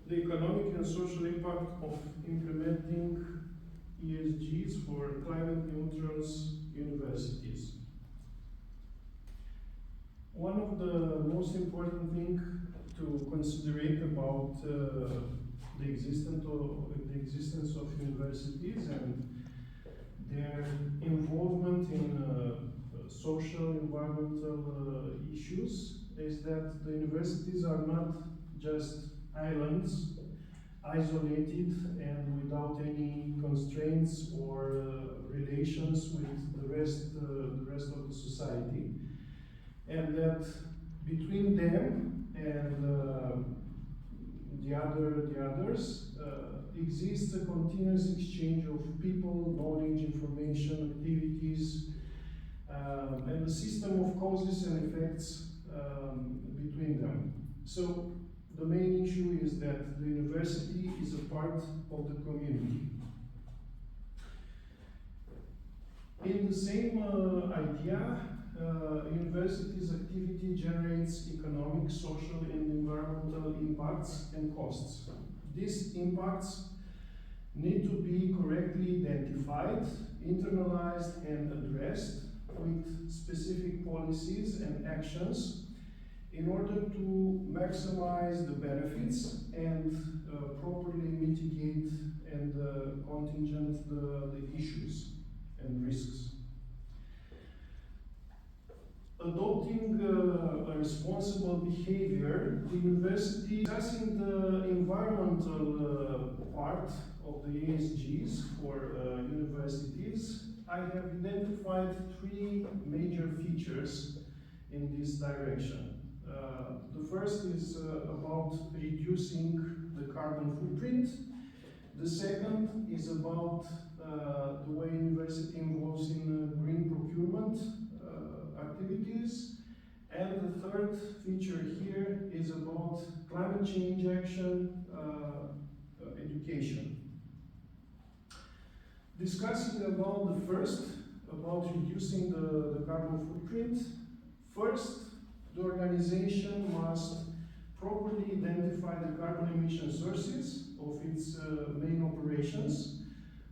the economic and social impact of implementing ESGs for climate neutral universities. One of the most important things to consider about the existence of universities and their involvement in social environmental issues is that the universities are not just islands, isolated and without any constraints or relations with the rest of the society, and that between them and the others exists a continuous exchange of people, knowledge, information, activities, and a system of causes and effects between them. So the main issue is that the university is a part of the community. In the same idea, university's activity generates economic, social, and environmental impacts and costs. These impacts need to be correctly identified, internalized, and addressed with specific policies and actions in order to maximize the benefits and properly mitigate and contingent the issues and risks. Adopting a responsible behavior, the university, discussing the environmental part of the ESGs for universities, I have identified three major features in this direction. The first is about reducing the carbon footprint. The second is about the way university involves in green procurement activities. And the third feature here is about climate change action education. Discussing about the first, about reducing the carbon footprint, first, the organization must properly identify the carbon emission sources of its main operations.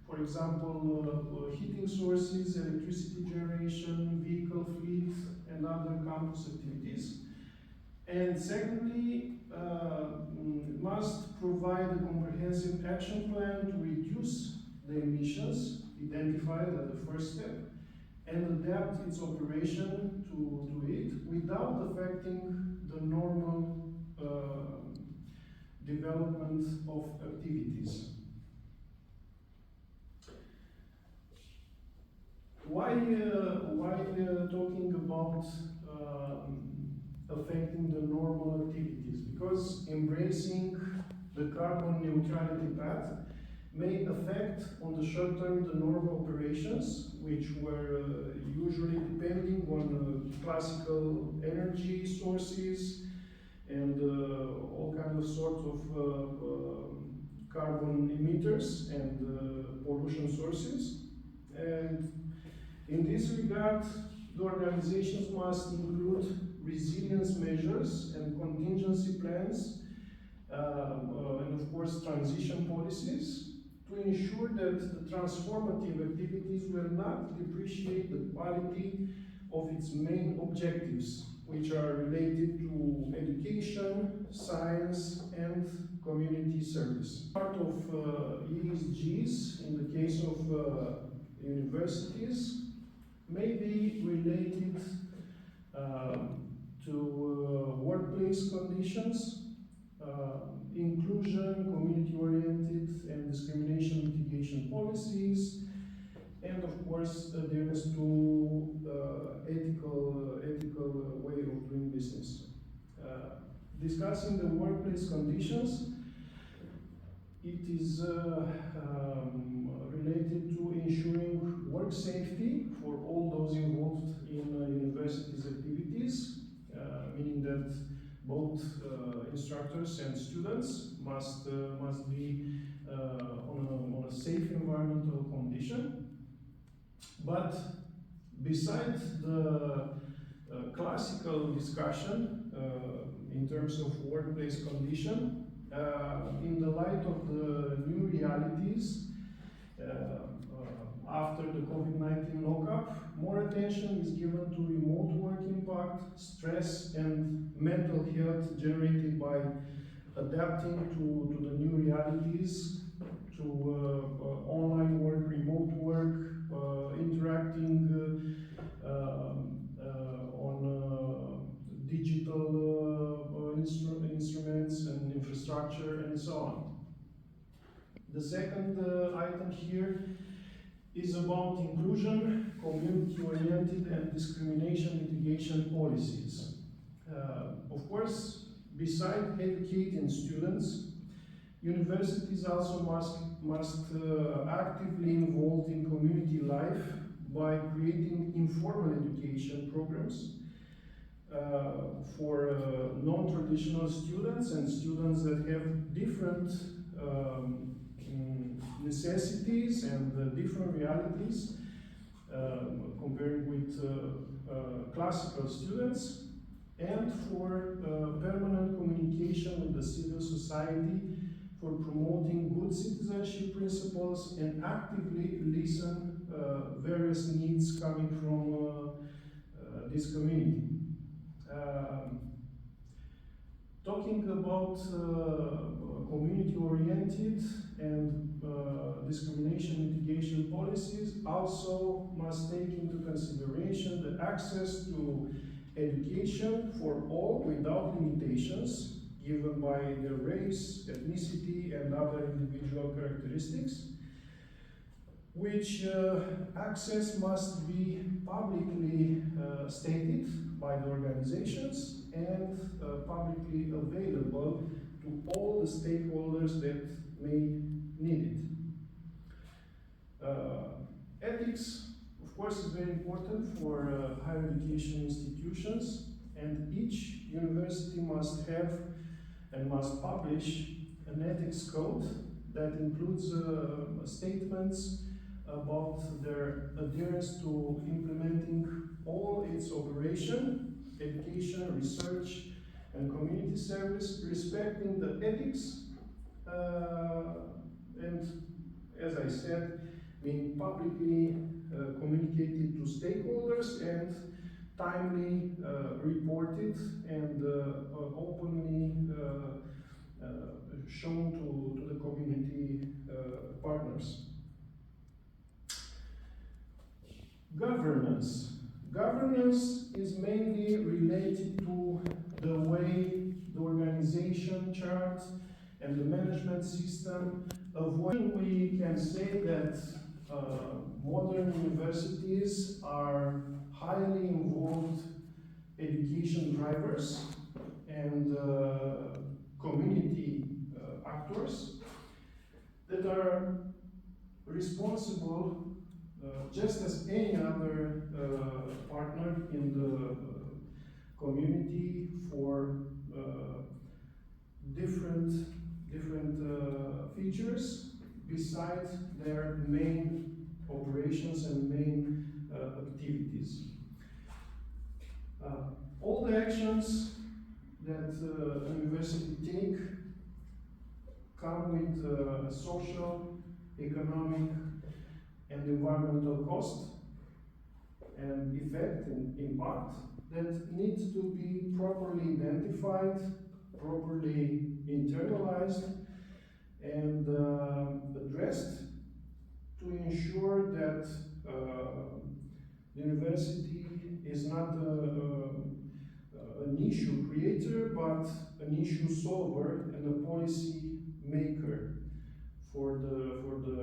For example, heating sources, electricity generation, vehicle fleet, and other campus activities. And secondly, must provide a comprehensive action plan to reduce the emissions identified at the first step and adapt its operation to it without affecting the normal development of activities. Why talking about affecting the normal activities? Because embracing the carbon neutrality path may affect on the short term the normal operations, which were usually depending on classical energy sources and all kinds of sorts of carbon emitters and pollution sources. And in this regard, the organizations must include resilience measures and contingency plans, and of course transition policies, to ensure that the transformative activities will not depreciate the quality of its main objectives, which are related to education, science, and community service. Part of ESGs, in the case of universities, may be related to workplace conditions, inclusion, community-oriented and discrimination mitigation policies, and of course adherence to ethical way of doing business. Discussing the workplace conditions, it is related to ensuring work safety for all those involved in universities' activities, meaning that both instructors and students must be on a safe environmental condition. But besides the classical discussion in terms of workplace condition, in the light of the new realities after the COVID-19 lockup, more attention is given to remote work impact, stress, and mental health generated by adapting to the new realities, to online work, remote work, interacting on digital instruments and infrastructure and so on. The second item here is about inclusion, community-oriented and discrimination mitigation policies. Of course, besides educating students, universities also must actively involve in community life by creating informal education programs for non-traditional students and students that have different necessities and different realities compared with classical students, and for permanent communication with the civil society, for promoting good citizenship principles and actively listen various needs coming from this community. Talking about community-oriented and discrimination mitigation policies also must take into consideration the access to education for all without limitations given by their race, ethnicity, and other individual characteristics, which access must be publicly stated by the organizations and publicly available to all the stakeholders that may need it. Ethics, of course, is very important for higher education institutions, and each university must have and must publish an ethics code that includes statements about their adherence to implementing all its operation, education, research, and community service, respecting the ethics, and as I said, being publicly communicated to stakeholders and timely reported and openly shown to the community partners. Governance. Governance is mainly related to the way the organization chart and the management system of what we can say that modern universities are highly involved education drivers and community actors that are responsible just as any other partner in the community for different features besides their main operations and main activities. All the actions that a university take come with social, economic, and environmental cost and effect and impact that needs to be properly identified, properly internalized, and addressed to ensure that the university is not an issue creator, but an issue solver and a policy maker for the